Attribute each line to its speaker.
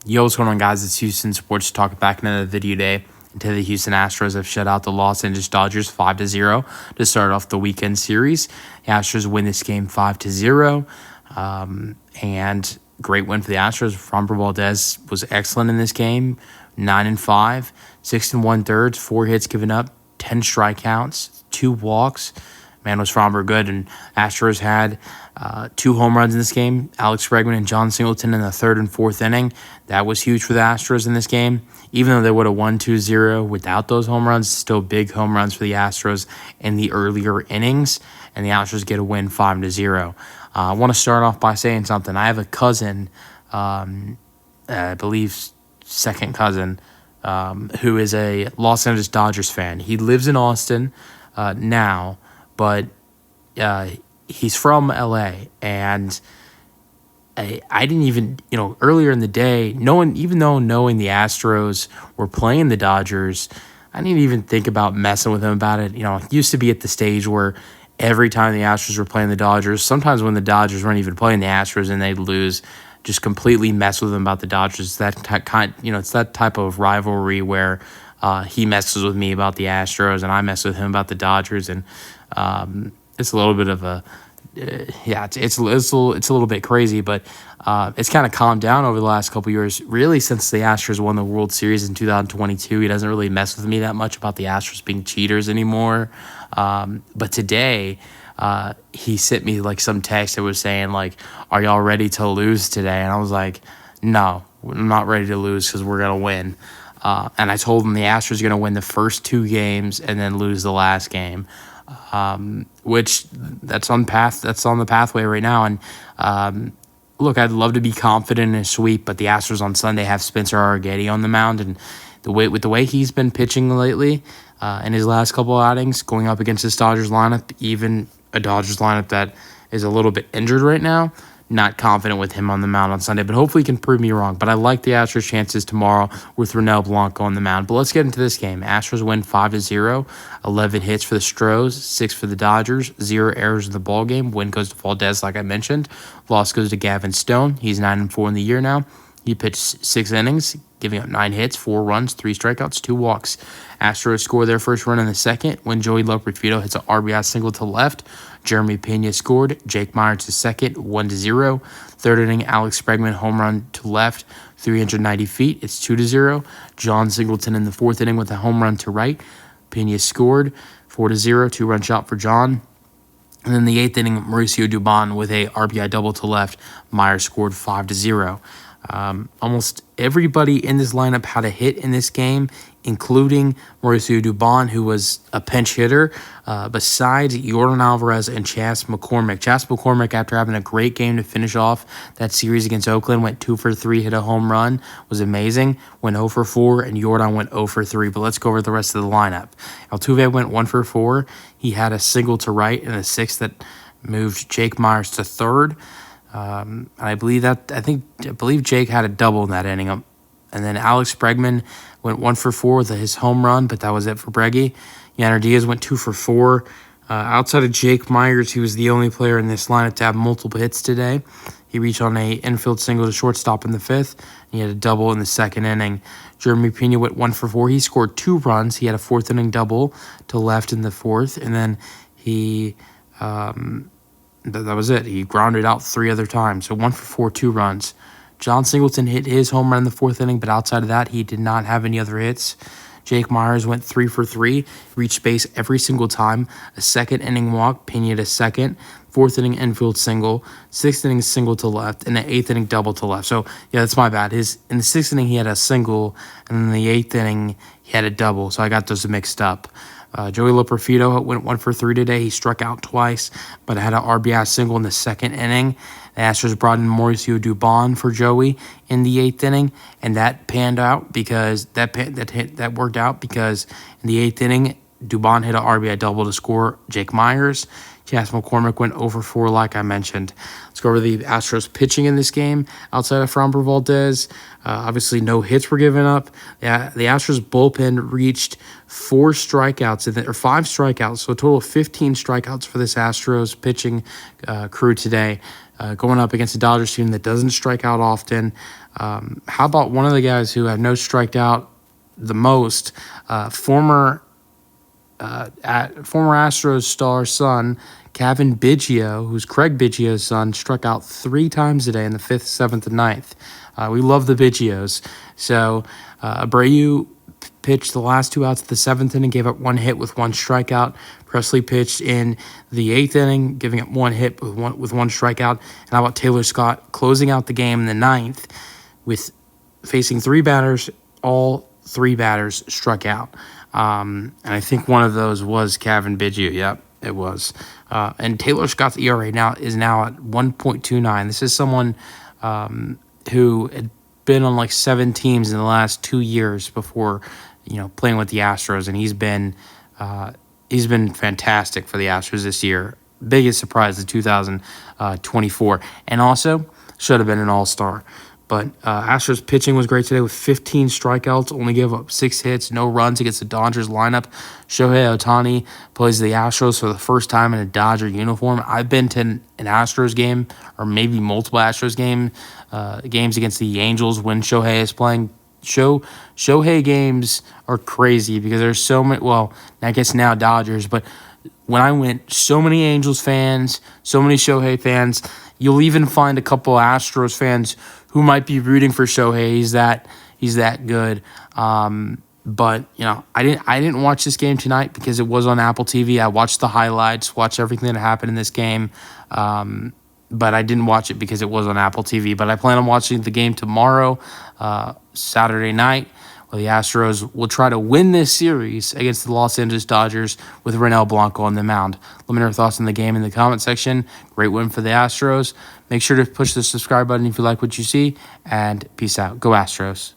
Speaker 1: Yo, what's going on, guys? It's Houston Sports Talk back in another video day. Today, the Houston Astros have shut out the Los Angeles Dodgers 5-0 to start off the weekend series. The Astros win this game 5-0, and great win for the Astros. Framber Valdez was excellent in this game, 9-5, 6 1/3, 4 hits given up, 10 strikeouts, 2 walks. Man, was Framber good, and Astros had 2 home runs in this game. Alex Bregman and John Singleton in the 3rd and 4th inning. That was huge for the Astros in this game. Even though they would have won 2-0 without those home runs, still big home runs for the Astros in the earlier innings, and the Astros get a win 5-0. I want to start off by saying something. I have a cousin, I believe second cousin, who is a Los Angeles Dodgers fan. He lives in Austin now, but he's from LA, and I didn't even, earlier in the day, knowing the Astros were playing the Dodgers, I didn't even think about messing with him about it. It used to be at the stage where every time the Astros were playing the Dodgers, sometimes when the Dodgers weren't even playing the Astros and they'd lose, just completely mess with him about the Dodgers. It's that type of rivalry where he messes with me about the Astros and I mess with him about the Dodgers, and it's a little bit of a it's a little bit crazy, but it's kind of calmed down over the last couple years. Really, since the Astros won the World Series in 2022, he doesn't really mess with me that much about the Astros being cheaters anymore. But today, he sent me like some text that was saying like, "Are y'all ready to lose today?" And I was like, "No, I'm not ready to lose because we're gonna win." And I told him the Astros are gonna win the first 2 games and then lose the last game. Which that's on the pathway right now. And look, I'd love to be confident in a sweep, but the Astros on Sunday have Spencer Arrighetti on the mound, and the way he's been pitching lately, in his last couple outings, going up against this Dodgers lineup, even a Dodgers lineup that is a little bit injured right now. Not confident with him on the mound on Sunday, but hopefully he can prove me wrong. But I like the Astros' chances tomorrow with Ronel Blanco on the mound. But let's get into this game. Astros win 5-0, 11 hits for the Stros, 6 for the Dodgers, 0 errors in the ballgame. Win goes to Valdez, like I mentioned. Loss goes to Gavin Stone. He's 9-4 in the year now. He pitched 6 innings, giving up 9 hits, 4 runs, 3 strikeouts, 2 walks. Astros score their first run in the second when Joey Loperfido hits an RBI single to left. Jeremy Pena scored. Jake Myers to second, 1-0. Third inning, Alex Bregman home run to left, 390 feet. It's 2-0. John Singleton in the 4th inning with a home run to right. Pena scored, 4-0, 2-run shot for John. And then the 8th inning, Mauricio Dubon with a RBI double to left. Myers scored 5-0. Almost everybody in this lineup had a hit in this game, including Mauricio Dubon, who was a pinch hitter, besides Yordan Alvarez and Chas McCormick. Chas McCormick, after having a great game to finish off that series against Oakland, went 2 for 3, hit a home run, was amazing, went 0 for 4, and Yordan went 0 for 3. But let's go over the rest of the lineup. Altuve went 1 for 4. He had a single to right and a 6 that moved Jake Myers to third. I believe Jake had a double in that inning. And then Alex Bregman went 1 for 4 with his home run, but that was it for Breggy. Yanner Diaz went 2 for 4. Outside of Jake Myers, he was the only player in this lineup to have multiple hits today. He reached on a infield single to shortstop in the 5th, and he had a double in the 2nd inning. Jeremy Pena went 1 for 4. He scored 2 runs. He had a 4th inning double to left in the 4th, and then he that was it. He grounded out 3 other times. So 1 for 4, 2 runs. John Singleton hit his home run in the 4th inning, but outside of that, he did not have any other hits. Jake Myers went 3 for 3, reached base every single time. A 2nd inning walk, Pena to second. 4th inning infield single. 6th inning single to left, and an 8th inning double to left. So, yeah, that's my bad. In the 6th inning, he had a single, and in the 8th inning, he had a double. So I got those mixed up. Joey Loperfido went 1 for 3 today. He struck out twice, but had an RBI single in the 2nd inning. The Astros brought in Mauricio Dubon for Joey in the 8th inning, and that panned out because that worked out because in the 8th inning, Dubon hit an RBI double to score Jake Myers. Chas McCormick went 0 for 4, like I mentioned. Let's go over the Astros pitching in this game. Outside of Framber Valdez, obviously no hits were given up. The Astros bullpen reached 5 strikeouts, so a total of 15 strikeouts for this Astros pitching crew today. Going up against a Dodgers team that doesn't strike out often. How about one of the guys who had no striked out the most, former Astros star son, Kevin Biggio, who's Craig Biggio's son, struck out 3 times today in the 5th, 7th, and 9th. We love the Biggios. So Abreu pitched the last 2 outs of the 7th inning, gave up 1 hit with 1 strikeout. Presley pitched in the 8th inning, giving up 1 hit with one strikeout. And how about Taylor Scott closing out the game in the 9th with facing 3 batters, all 3 batters struck out. And I think one of those was Kevin Biggio. Yep, it was. And Taylor Scott's ERA is now at 1.29. This is someone who had been on like 7 teams in the last 2 years before, playing with the Astros, and he's been fantastic for the Astros this year. Biggest surprise of 2024, and also should have been an all-star. But Astros pitching was great today with 15 strikeouts, only gave up 6 hits, no runs against the Dodgers lineup. Shohei Ohtani plays the Astros for the first time in a Dodger uniform. I've been to an Astros game, or maybe multiple Astros games against the Angels when Shohei is playing. Shohei games are crazy because there's so many. Well, I guess now Dodgers, but when I went, so many Angels fans, so many Shohei fans. You'll even find a couple Astros fans who might be rooting for Shohei. He's that good. But I didn't watch this game tonight because it was on Apple TV. I watched the highlights, watched everything that happened in this game. But I didn't watch it because it was on Apple TV. But I plan on watching the game tomorrow, Saturday night, where the Astros will try to win this series against the Los Angeles Dodgers with Renel Blanco on the mound. Let me know your thoughts on the game in the comment section. Great win for the Astros. Make sure to push the subscribe button if you like what you see, and peace out. Go Astros.